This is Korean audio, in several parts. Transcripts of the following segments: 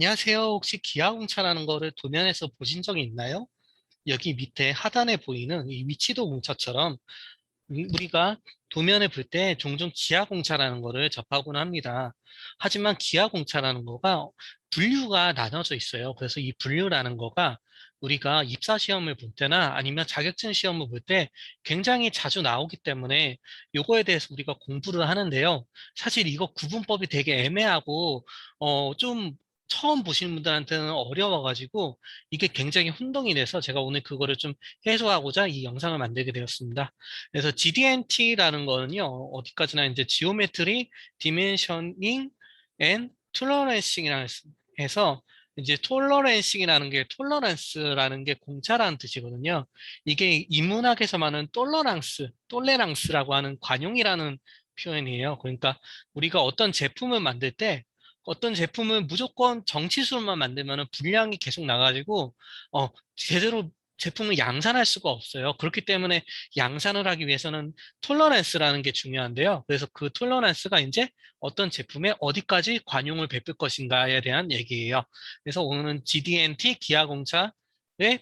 안녕하세요. 혹시 기아공차라는 거를 도면에서 보신 적이 있나요? 여기 밑에 하단에 보이는 이 위치도 공차처럼 우리가 도면에 볼 때 종종 기아공차라는 거를 접하곤 합니다. 하지만 기아공차라는 거가 분류가 나눠져 있어요. 그래서 이 분류라는 거가 우리가 입사 시험을 볼 때나 아니면 자격증 시험을 볼 때 굉장히 자주 나오기 때문에 요거에 대해서 우리가 공부를 하는데요. 사실 이거 구분법이 되게 애매하고 좀 처음 보시는 분들한테는 어려워가지고 이게 굉장히 혼동이 돼서 제가 오늘 그거를 좀 해소하고자 이 영상을 만들게 되었습니다. 그래서 GD&T라는 거는요, 어디까지나 이제 Geometry, Dimensioning and Tolerancing이라고 해서 이제 톨러런스라는 게 공차라는 뜻이거든요. 이게 인문학에서 말하는 톨레랑스라고 하는 관용이라는 표현이에요. 그러니까 우리가 어떤 제품을 만들 때 어떤 제품을 무조건 정치수로만 만들면 분량이 계속 나가지고 제대로 제품을 양산할 수가 없어요. 그렇기 때문에 양산을 하기 위해서는 톨러런스라는 게 중요한데요. 그래서 그 톨러런스가 이제 어떤 제품에 어디까지 관용을 베풀 것인가에 대한 얘기예요. 그래서 오늘은 GD&T 기하공차의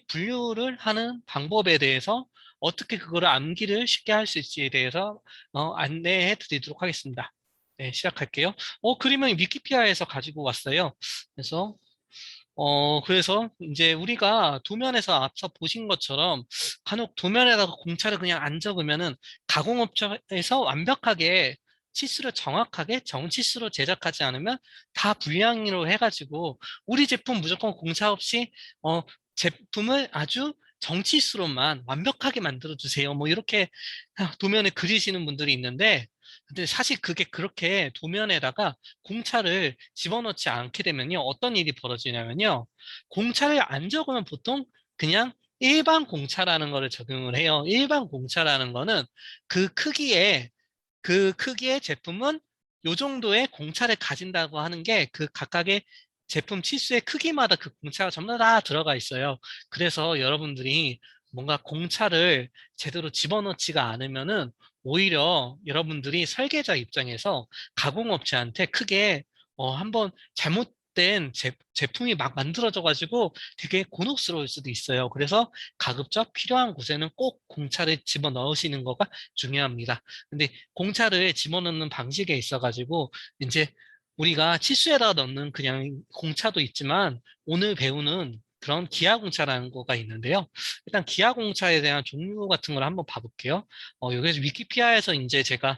분류를 하는 방법에 대해서 어떻게 그거를 암기를 쉽게 할 수 있지에 대해서 안내해 드리도록 하겠습니다. 네, 시작할게요. 그림은 위키피디아에서 가지고 왔어요. 그래서 이제 우리가 도면에서 앞서 보신 것처럼 간혹 도면에다가 공차를 그냥 안 적으면은 가공업체에서 완벽하게 치수를 정확하게 정치수로 제작하지 않으면 다 불량으로 해가지고 우리 제품 무조건 공차 없이 어, 제품을 아주 정치수로만 완벽하게 만들어 주세요. 뭐 이렇게 도면에 그리시는 분들이 있는데 근데 사실 그게 그렇게 도면에다가 공차를 집어넣지 않게 되면요. 어떤 일이 벌어지냐면요. 공차를 안 적으면 보통 그냥 일반 공차라는 거를 적용을 해요. 일반 공차라는 거는 그 크기에, 그 크기의 제품은 요 정도의 공차를 가진다고 하는 게 그 각각의 제품 치수의 크기마다 그 공차가 전부 다 들어가 있어요. 그래서 여러분들이 뭔가 공차를 제대로 집어넣지가 않으면은 오히려 여러분들이 설계자 입장에서 가공업체한테 크게 한번 잘못된 제품이 막 만들어져가지고 되게 곤혹스러울 수도 있어요. 그래서 가급적 필요한 곳에는 꼭 공차를 집어넣으시는 거가 중요합니다. 근데 공차를 집어넣는 방식에 있어가지고 이제 우리가 치수에다 넣는 그냥 공차도 있지만 오늘 배우는 그런 기하공차라는 거가 있는데요. 일단 기하공차에 대한 종류 같은 걸 한번 봐볼게요. 여기서 위키피디아에서 이제 제가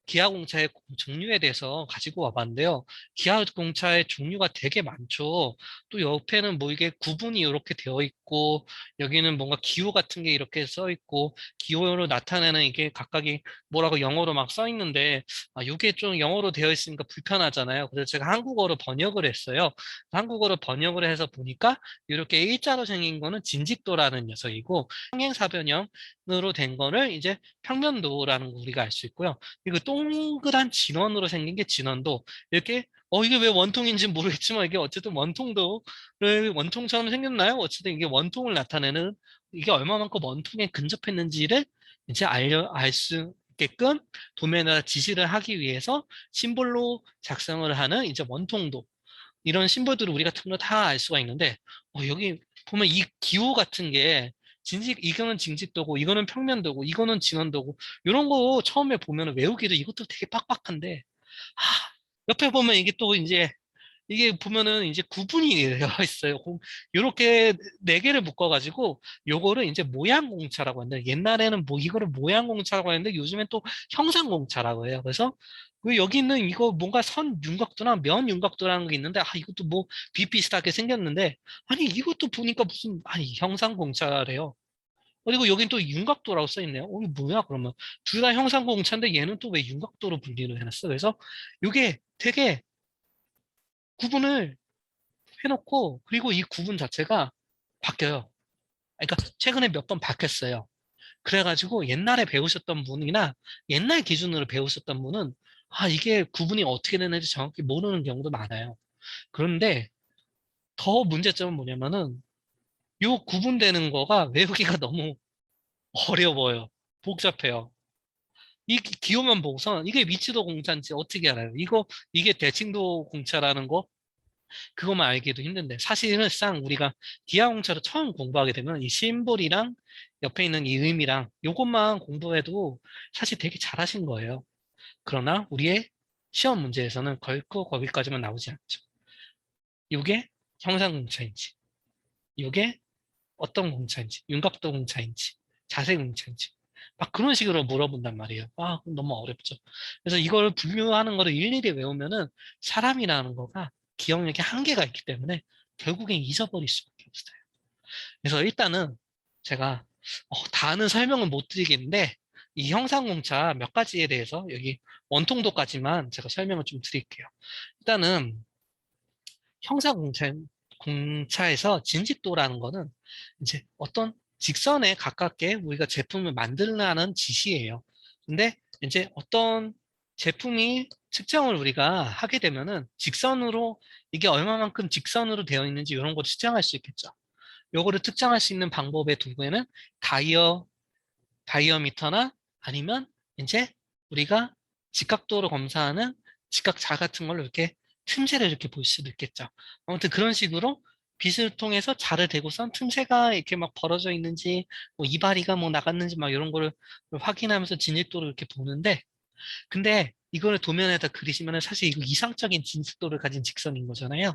기아공차의 종류에 대해서 가지고 와봤는데요. 기아공차의 종류가 되게 많죠. 또 옆에는 뭐 이게 구분이 이렇게 되어 있고, 여기는 뭔가 기호 같은 게 이렇게 써 있고, 기호로 나타내는 이게 각각이 뭐라고 영어로 막 써 있는데, 이게 좀 영어로 되어 있으니까 불편하잖아요. 그래서 제가 한국어로 번역을 했어요. 한국어로 번역을 해서 보니까 이렇게 일자로 생긴 거는 진직도라는 녀석이고, 평행사변형으로 된 거를 이제 평면도라는 거 우리가 알 수 있고요. 그리고 동그란 진원으로 생긴 게 진원도 이렇게 이게 왜 원통인지 모르겠지만 이게 어쨌든 원통도를 원통처럼 생겼나요? 어쨌든 이게 원통을 나타내는 이게 얼마만큼 원통에 근접했는지를 이제 알 수 있게끔 도면에다 지시를 하기 위해서 심볼로 작성을 하는 이제 원통도 이런 심볼들을 우리가 다 알 수가 있는데 여기 보면 이 기호 같은 게 이거는 징직도고 이거는 평면도고 이거는 진원도고 이런 거 처음에 보면 외우기도 이것도 되게 빡빡한데 옆에 보면 이게 또 이제 이게 보면은 이제 구분이 되어 있어요. 요렇게 네 개를 묶어가지고 요거를 이제 모양공차라고 하는데 옛날에는 뭐 이거를 모양공차라고 했는데 요즘엔 또 형상공차라고 해요. 그래서 그 여기 있는 이거 뭔가 선 윤곽도나 면 윤곽도라는 게 있는데 이것도 뭐 비슷하게 생겼는데 아니 이것도 보니까 무슨 아니 형상공차래요. 그리고 여긴 또 윤곽도라고 써 있네요. 이게 뭐야 그러면 둘 다 형상공차인데 얘는 또 왜 윤곽도로 분리를 해놨어? 그래서 이게 되게 구분을 해놓고 그리고 이 구분 자체가 바뀌어요. 그러니까 최근에 몇 번 바뀌었어요. 그래가지고 옛날에 배우셨던 분이나 옛날 기준으로 배우셨던 분은 이게 구분이 어떻게 되는지 정확히 모르는 경우도 많아요. 그런데 더 문제점은 뭐냐면은 요 구분되는 거가 외우기가 너무 어려워요. 복잡해요. 이 기호만 보고서 이게 미치도 공차인지 어떻게 알아요? 이게 대칭도 공차라는 거 그것만 알기도 힘든데 사실상 우리가 기하공차를 처음 공부하게 되면 이 심볼이랑 옆에 있는 이 의미랑 요것만 공부해도 사실 되게 잘하신 거예요. 그러나 우리의 시험 문제에서는 결코 거기까지만 나오지 않죠. 요게 형상공차인지, 요게 어떤 공차인지, 윤곽도 공차인지, 자세 공차인지 막 그런 식으로 물어본단 말이에요. 아, 너무 어렵죠. 그래서 이걸 분류하는 거를 일일이 외우면은 사람이라는 거가 기억력에 한계가 있기 때문에 결국엔 잊어버릴 수밖에 없어요. 그래서 일단은 제가 다는 설명은 못 드리겠는데 이 형상공차 몇 가지에 대해서 여기 원통도까지만 제가 설명을 좀 드릴게요. 일단은 형사공차에서 진직도라는 거는 이제 어떤 직선에 가깝게 우리가 제품을 만들라는 지시예요. 근데 이제 어떤 제품이 측정을 우리가 하게 되면은 직선으로 이게 얼마만큼 직선으로 되어 있는지 이런 걸 측정할 수 있겠죠. 요거를 측정할 수 있는 방법의 도구에는 다이어 다이어미터나 아니면 이제 우리가 직각도를 검사하는 직각자 같은 걸로 이렇게 틈새를 이렇게 볼 수도 있겠죠. 아무튼 그런 식으로 빛을 통해서 자를 대고선 틈새가 이렇게 막 벌어져 있는지 뭐 이발이가 뭐 나갔는지 막 이런 거를 확인하면서 진입도를 이렇게 보는데 근데 이거를 도면에다 그리시면 사실 이거 이상적인 진습도를 가진 직선인 거잖아요.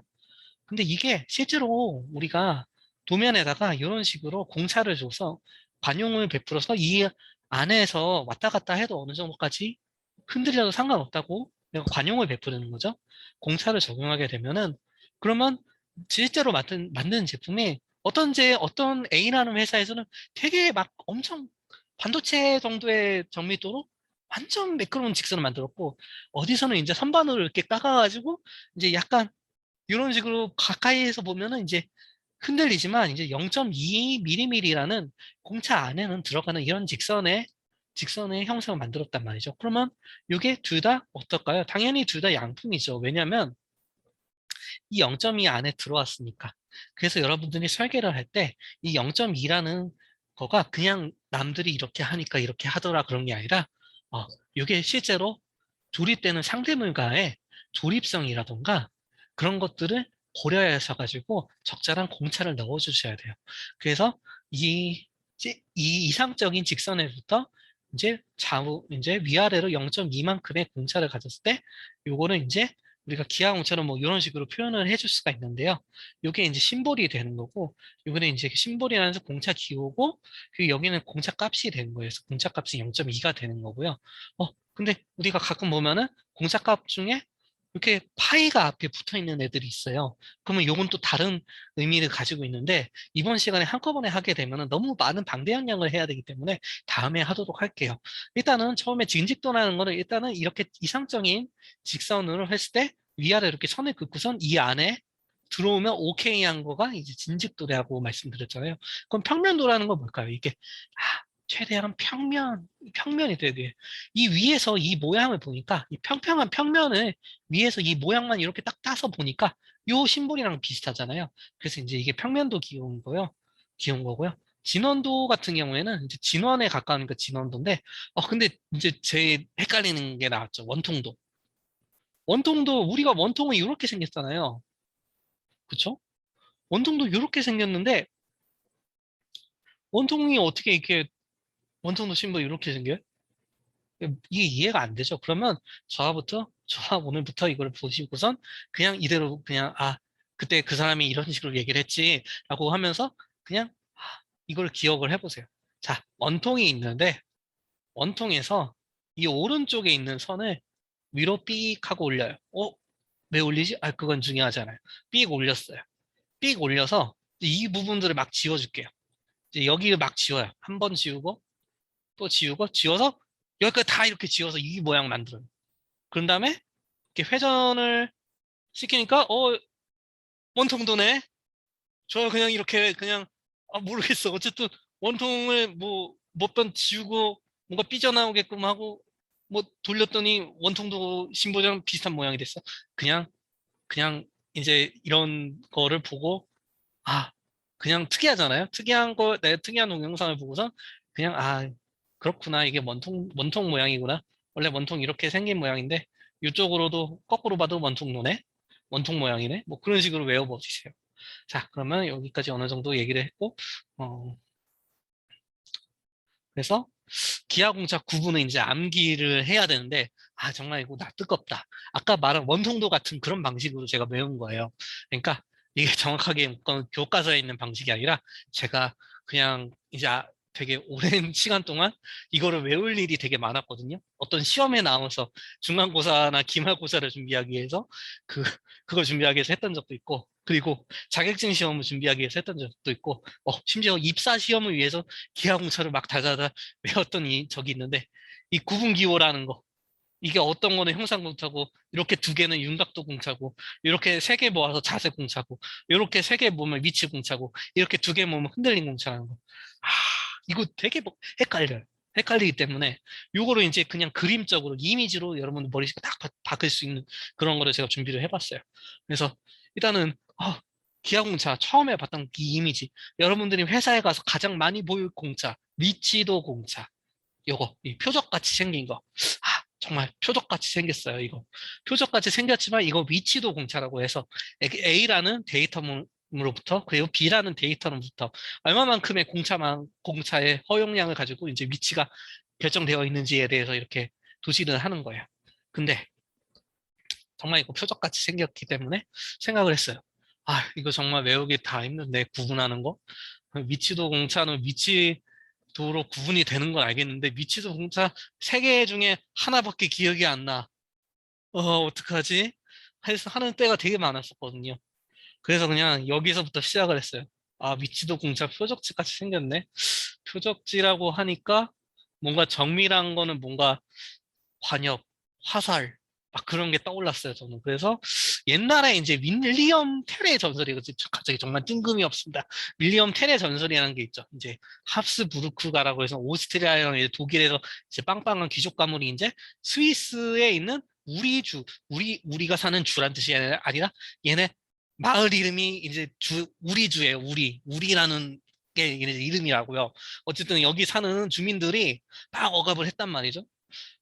근데 이게 실제로 우리가 도면에다가 이런 식으로 공차를 줘서 관용을 베풀어서 이 안에서 왔다 갔다 해도 어느 정도까지 흔들려도 상관없다고 내가 관용을 베푸는 거죠. 공차를 적용하게 되면은 그러면 실제로 만든 제품이 어떤 A라는 회사에서는 되게 막 엄청 반도체 정도의 정밀도로 완전 매끄러운 직선을 만들었고 어디서는 이제 선반으로 이렇게 깎아가지고 이제 약간 이런 식으로 가까이에서 보면은 이제 흔들리지만 이제 0.2mm라는 공차 안에는 들어가는 이런 직선의 형상을 만들었단 말이죠. 그러면 이게 둘 다 어떨까요? 당연히 둘 다 양품이죠. 왜냐하면 이 0.2 안에 들어왔으니까. 그래서 여러분들이 설계를 할 때 이 0.2라는 거가 그냥 남들이 이렇게 하니까 이렇게 하더라 그런 게 아니라 이게 실제로 조립되는 상대물과의 조립성이라던가 그런 것들을 고려해서 가지고 적절한 공차를 넣어 주셔야 돼요. 그래서 이, 이 이상적인 직선에부터 이제 위아래로 0.2만큼의 공차를 가졌을 때 요거는 이제 우리가 기하공처럼 뭐 이런 식으로 표현을 해줄 수가 있는데요. 이게 이제 심볼이 되는 거고, 요거는 이제 심볼이라는 공차 기호고, 그 여기는 공차 값이 되는 거예요. 그래서 공차 값이 0.2가 되는 거고요. 근데 우리가 가끔 보면은 공차 값 중에 이렇게 파이가 앞에 붙어 있는 애들이 있어요. 그러면 요건 또 다른 의미를 가지고 있는데, 이번 시간에 한꺼번에 하게 되면은 너무 많은 방대한 양을 해야 되기 때문에 다음에 하도록 할게요. 일단은 처음에 진직도라는 거는 일단은 이렇게 이상적인 직선으로 했을 때 위아래 이렇게 선을 긋고선 이 안에 들어오면 오케이 한 거가 이제 진직도라고 말씀드렸잖아요. 그럼 평면도라는 건 뭘까요? 이게 최대한 평면이 되게 이 위에서 이 모양을 보니까 이 평평한 평면을 위에서 이 모양만 이렇게 딱 따서 보니까 요 심볼이랑 비슷하잖아요. 그래서 이제 이게 평면도 귀여운 거고요. 진원도 같은 경우에는 이제 진원에 가까우니까 진원도인데, 근데 이제 제일 헷갈리는 게 나왔죠. 원통도. 원통도 우리가 원통은 이렇게 생겼잖아요. 그쵸? 원통도 이렇게 생겼는데 원통이 어떻게 이렇게 원통도 심볼 이렇게 생겨요? 이게 이해가 안 되죠. 그러면 저와 오늘부터 이걸 보시고선 그냥 이대로 그냥 그때 그 사람이 이런 식으로 얘기를 했지라고 하면서 그냥 이걸 기억을 해보세요. 자, 원통이 있는데 원통에서 이 오른쪽에 있는 선을 위로 삑 하고 올려요. 왜 올리지? 그건 중요하잖아요. 삑 올렸어요. 삑 올려서 이 부분들을 막 지워줄게요. 이제 여기를 막 지워요. 한 번 지우고 또 지우고 지워서 여기까지 다 이렇게 지워서 이 모양 만들어요. 그런 다음에 이렇게 회전을 시키니까 원통도네. 저 그냥 이렇게 그냥 모르겠어. 어쨌든 원통을 뭐 몇 번 지우고 뭔가 삐져나오게끔 하고 뭐 돌렸더니 원통도 심보랑 비슷한 모양이 됐어. 그냥 그냥 이제 이런 거를 보고 아, 그냥 특이하잖아요. 내 특이한 동영상을 보고서 그냥, 그렇구나. 이게 원통 모양이구나. 원래 원통 이렇게 생긴 모양인데, 이쪽으로도 거꾸로 봐도 원통도네. 원통 모양이네. 뭐 그런 식으로 외워보시세요. 자, 그러면 여기까지 어느 정도 얘기를 했고, 어, 그래서 기하공차 구분은 이제 암기를 해야 되는데, 아, 정말 이거 나 뜨겁다. 아까 말한 원통도 같은 그런 방식으로 제가 외운 거예요. 그러니까 이게 정확하게 교과서에 있는 방식이 아니라 제가 그냥 이제 되게 오랜 시간 동안 이거를 외울 일이 되게 많았거든요. 어떤 시험에 나와서 중간고사나 기말고사를 준비하기 위해서 그, 그걸 준비하기 위해서 했던 적도 있고, 그리고 자격증 시험을 준비하기 위해서 했던 적도 있고, 심지어 입사 시험을 위해서 기하공차를 막 다다다 외웠던 적이 있는데, 이 구분기호라는 거, 이게 어떤 거는 형상공차고, 이렇게 두 개는 윤곽도 공차고, 이렇게 세 개 모아서 자세 공차고, 이렇게 세 개 모으면 위치 공차고, 이렇게 두 개 모으면 흔들림 공차라는 거. 아, 이거 되게 헷갈려요. 헷갈리기 때문에, 요거를 이제 그냥 그림적으로, 이미지로 여러분 머릿속에 딱 박을 수 있는 그런 거를 제가 준비를 해봤어요. 그래서, 일단은, 기아공차 처음에 봤던 이 이미지. 여러분들이 회사에 가서 가장 많이 보일 공차, 위치도 공차. 요거, 이 표적같이 생긴 거. 정말 표적같이 생겼어요, 이거. 표적같이 생겼지만 이거 위치도 공차라고 해서 A라는 데이터로부터 그리고 B라는 데이터로부터 얼마만큼의 공차의 허용량을 가지고 이제 위치가 결정되어 있는지에 대해서 이렇게 도시를 하는 거예요. 근데 정말 이거 표적같이 생겼기 때문에 생각을 했어요. 이거 정말 외우기 다 힘든데 구분하는 거? 위치도 공차는 위치도로 구분이 되는 건 알겠는데 위치도 공차 세 개 중에 하나밖에 기억이 안 나. 어떡하지? 해서 하는 때가 되게 많았었거든요. 그래서 그냥 여기서부터 시작을 했어요. 위치도 공차 표적지 같이 생겼네. 표적지라고 하니까 뭔가 정밀한 거는 뭔가 관역, 화살, 막 그런 게 떠올랐어요, 저는. 그래서 옛날에 이제 윌리엄 텔의 전설이 갑자기 정말 뜬금이 없습니다. 윌리엄 텔의 전설이라는 게 있죠. 이제 합스부르크가라고 해서 오스트리아랑 이제 독일에서 이제 빵빵한 귀족 가문이 이제 스위스에 있는 우리가 사는 주란 뜻이 아니라 얘네 마을 이름이 이제 우리주예요, 우리라는 게 얘네 이름이라고요. 어쨌든 여기 사는 주민들이 막 억압을 했단 말이죠.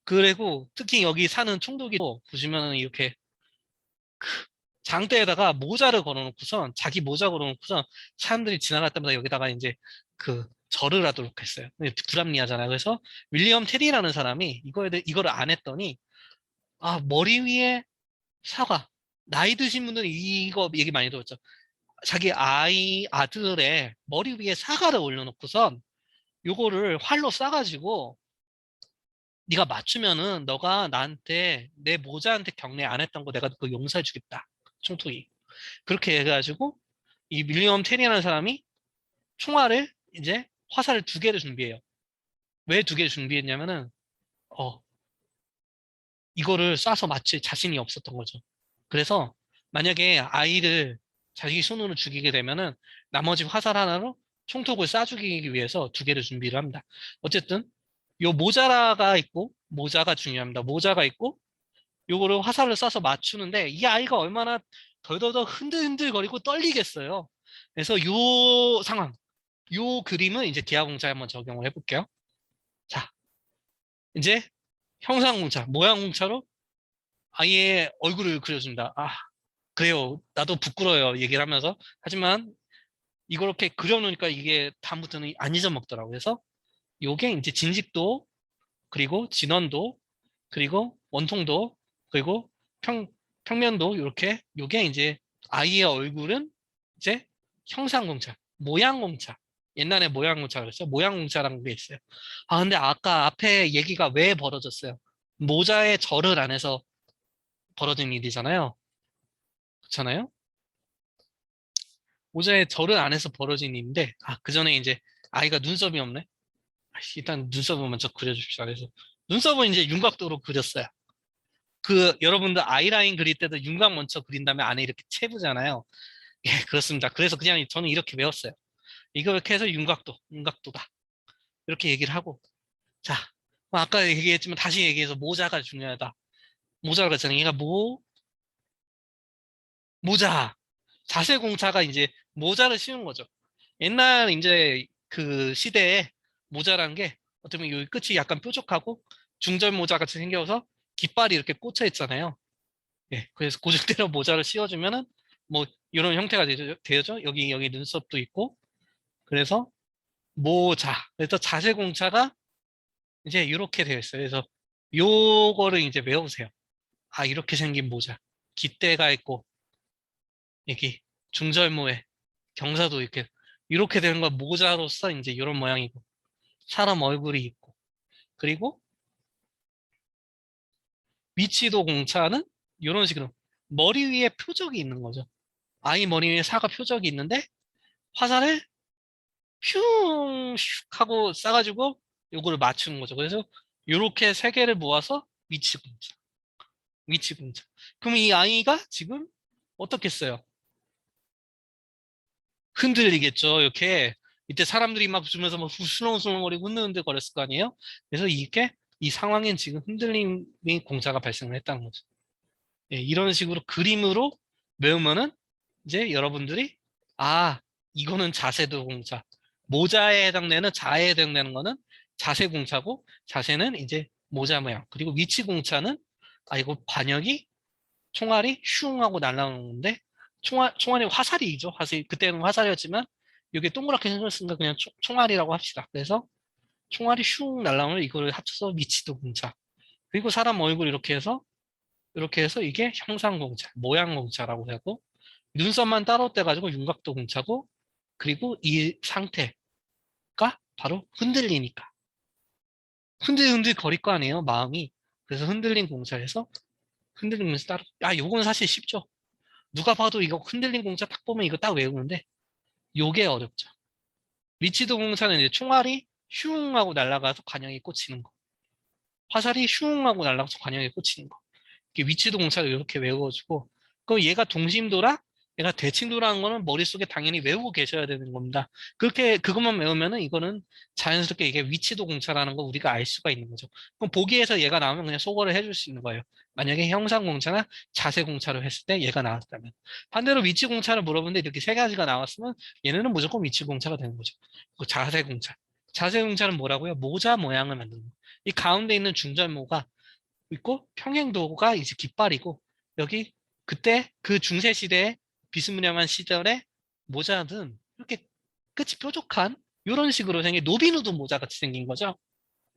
그리고 특히 여기 사는 총독이도 보시면은 이렇게 장대에다가 모자를 걸어놓고선 자기 모자 걸어놓고선 사람들이 지나갈 때마다 여기다가 이제 그 절을 하도록 했어요. 불합리하잖아요. 그래서 윌리엄 테리라는 사람이 이거를 안 했더니 머리 위에 사과. 나이 드신 분들은 이거 얘기 많이 들었죠. 자기 아들의 머리 위에 사과를 올려놓고선 요거를 활로 쏴가지고 네가 맞추면은 너가 나한테 내 모자한테 경례 안 했던 거 내가 그거 용서해 주겠다. 총토이. 그렇게 해가지고 이 윌리엄 테리라는 사람이 총알을 이제 화살을 두 개를 준비해요. 왜 두 개를 준비했냐면은 어 이거를 쏴서 맞힐 자신이 없었던 거죠. 그래서 만약에 아이를 자기 손으로 죽이게 되면은 나머지 화살 하나로 총톡을 쏴 죽이기 위해서 두 개를 준비를 합니다. 어쨌든 요 모자가 있고 모자가 중요합니다. 모자가 있고 요거를 화살을 쏴서 맞추는데 이 아이가 얼마나 덜덜덜 흔들흔들거리고 떨리겠어요. 그래서 요 상황, 요 그림을 이제 기하공차에 한번 적용을 해볼게요. 자, 이제 형상공차, 모양공차로 아이의 얼굴을 그려줍니다. 그래요. 나도 부끄러워요. 얘기를 하면서. 하지만 이렇게 그려놓으니까 이게 다음부터는 안 잊어먹더라고요. 그래서 요게 이제 진직도, 그리고 진원도, 그리고 원통도, 그리고 평면도 이렇게 요게 이제 아이의 얼굴은 이제 형상공차, 모양공차. 옛날에 모양공차 그랬어요. 모양공차라는 게 있어요. 근데 아까 앞에 얘기가 왜 벌어졌어요? 모자의 절을 안 해서 벌어진 일이잖아요. 그렇잖아요? 모자의 절을 안 해서 벌어진 일인데, 그 전에 이제 아이가 눈썹이 없네? 일단 눈썹을 먼저 그려줍시다. 그래서 눈썹은 이제 윤곽도로 그렸어요. 여러분들 아이라인 그릴 때도 윤곽 먼저 그린 다음에 안에 이렇게 채부잖아요. 예, 그렇습니다. 그래서 그냥 저는 이렇게 외웠어요. 이렇게 해서 윤곽도다. 이렇게 얘기를 하고. 자, 아까 얘기했지만 다시 얘기해서 모자가 중요하다. 모자가 그랬잖아요. 얘가 모자. 자세공차가 이제 모자를 씌운 거죠. 옛날 이제 그 시대에 모자란 게 어떻게 보면 여기 끝이 약간 뾰족하고 중절 모자 같이 생겨서 깃발이 이렇게 꽂혀 있잖아요. 예, 그래서 고정대로 모자를 씌워주면은 뭐 이런 형태가 되죠. 여기 눈썹도 있고. 그래서 모자. 그래서 자세공차가 이제 이렇게 되어 있어요. 그래서 요거를 이제 외우세요. 아, 이렇게 생긴 모자. 깃대가 있고, 여기 중절모에 경사도 이렇게 되는 건 모자로서 이제 이런 모양이고, 사람 얼굴이 있고, 그리고 위치도 공차는 이런 식으로 머리 위에 표적이 있는 거죠. 아이 머리 위에 사과 표적이 있는데, 화살을 슝 하고 쏴가지고 요거를 맞추는 거죠. 그래서 요렇게 세 개를 모아서 위치 공차. 위치 공차. 그럼 이 아이가 지금 어떻겠어요? 흔들리겠죠. 이렇게 이때 사람들이 막 주면서 막 술렁술렁거리고 흔들흔들 거렸을 거 아니에요? 그래서 이게 이 상황엔 지금 흔들림이 공차가 발생을 했다는 거죠. 예, 이런 식으로 그림으로 외우면은 이제 여러분들이 아, 이거는 자세도 공차. 모자에 해당되는 자에 해당되는 거는 자세 공차고 자세는 이제 모자 모양. 그리고 위치 공차는 아, 이거 반역이 총알이 슝 하고 날아오는 건데 총알이 화살이죠. 사실 그때는 화살이었지만 이게 동그랗게 생겼으니까 그냥 총알이라고 합시다. 그래서 총알이 슝 날아오면 이거를 합쳐서 위치도 공차. 그리고 사람 얼굴 이렇게 해서 이게 형상 공차, 모양 공차라고 하고 눈썹만 따로 떼가지고 윤곽도 공차고 그리고 이 상태가 바로 흔들리니까 흔들흔들 거릴 거 아니에요 마음이. 그래서 흔들린 공차에서 흔들리면서 따로 요건 사실 쉽죠. 누가 봐도 이거 흔들린 공차 딱 보면 이거 딱 외우는데 요게 어렵죠. 위치도 공차는 이제 총알이 슝 하고 날아가서 관형에 꽂히는 거, 화살이 슝 하고 날아가서 관형에 꽂히는 거. 이렇게 위치도 공차를 이렇게 외워주고 그럼 얘가 동심도랑 얘가 대칭도라는 거는 머릿속에 당연히 외우고 계셔야 되는 겁니다. 그렇게 그것만 외우면은 이거는 자연스럽게 이게 위치도 공차라는 거 우리가 알 수가 있는 거죠. 그럼 보기에서 얘가 나오면 그냥 소거를 해줄 수 있는 거예요. 만약에 형상 공차나 자세 공차로 했을 때 얘가 나왔다면 반대로 위치 공차를 물어보는데 이렇게 세 가지가 나왔으면 얘네는 무조건 위치 공차가 되는 거죠. 그 자세 공차. 자세 공차는 뭐라고요? 모자 모양을 만드는 거. 이 가운데 있는 중절모가 있고 평행도가 이제 깃발이고 여기 그때 그 중세 시대에 비스무리한 시절에 모자는 이렇게 끝이 뾰족한 이런 식으로 생긴 로빈후드 모자 같이 생긴 거죠.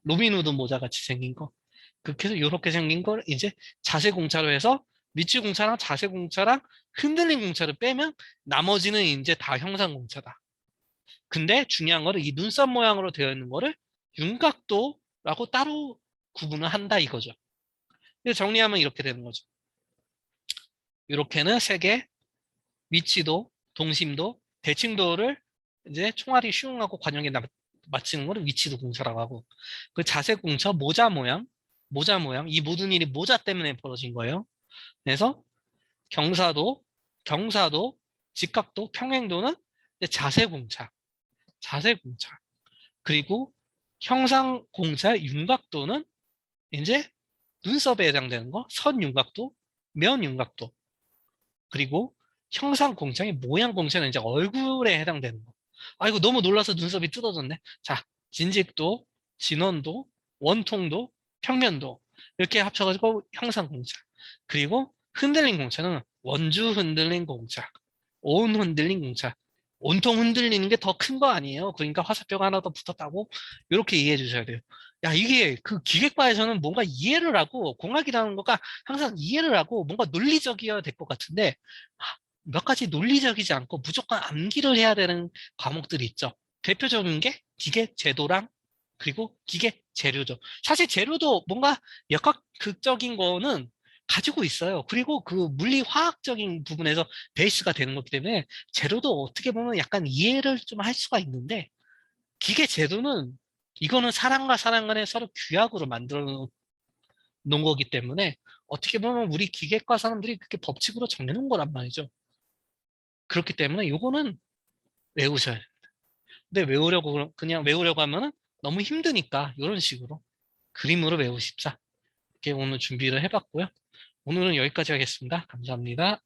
로빈후드 모자 같이 생긴 거. 그렇게 해서 이렇게 생긴 걸 이제 자세 공차로 해서 밑줄 공차랑 자세 공차랑 흔들린 공차를 빼면 나머지는 이제 다 형상 공차다. 근데 중요한 거는 이 눈썹 모양으로 되어 있는 거를 윤곽도라고 따로 구분을 한다 이거죠. 정리하면 이렇게 되는 거죠. 이렇게는 세 개, 위치도, 동심도, 대칭도를 이제 총알이 슝하고 관형에 맞추는 거를 위치도 공차라고 하고 그 자세 공차 모자 모양 이 모든 일이 모자 때문에 벌어진 거예요. 그래서 경사도, 경사도, 직각도, 평행도는 이제 자세 공차. 그리고 형상 공차 윤곽도는 이제 눈썹에 해당되는 거, 선 윤곽도, 면 윤곽도. 그리고 형상 공차의 모양 공차는 이제 얼굴에 해당되는 거. 아, 이거 너무 놀라서 눈썹이 뜯어졌네. 자, 진직도, 진원도, 원통도, 평면도. 이렇게 합쳐가지고 형상 공차. 그리고 흔들린 공차는 원주 흔들린 공차, 온 흔들린 공차. 온통 흔들리는 게 더 큰 거 아니에요. 그러니까 화살표가 하나 더 붙었다고 이렇게 이해해 주셔야 돼요. 야, 이게 그 기계과에서는 뭔가 이해를 하고 공학이라는 거가 항상 이해를 하고 뭔가 논리적이어야 될 것 같은데 몇 가지 논리적이지 않고 무조건 암기를 해야 되는 과목들이 있죠. 대표적인 게 기계 제도랑 그리고 기계 재료죠. 사실 재료도 뭔가 역학극적인 거는 가지고 있어요. 그리고 그 물리 화학적인 부분에서 베이스가 되는 거기 때문에 재료도 어떻게 보면 약간 이해를 좀 할 수가 있는데 기계 제도는 이거는 사람과 사람 간에 서로 규약으로 만들어 놓은 거기 때문에 어떻게 보면 우리 기계과 사람들이 그렇게 법칙으로 정해놓은 거란 말이죠. 그렇기 때문에 이거는 외우셔야 돼요. 근데 그냥 외우려고 하면은 너무 힘드니까 이런 식으로 그림으로 외우십사. 이렇게 오늘 준비를 해봤고요. 오늘은 여기까지 하겠습니다. 감사합니다.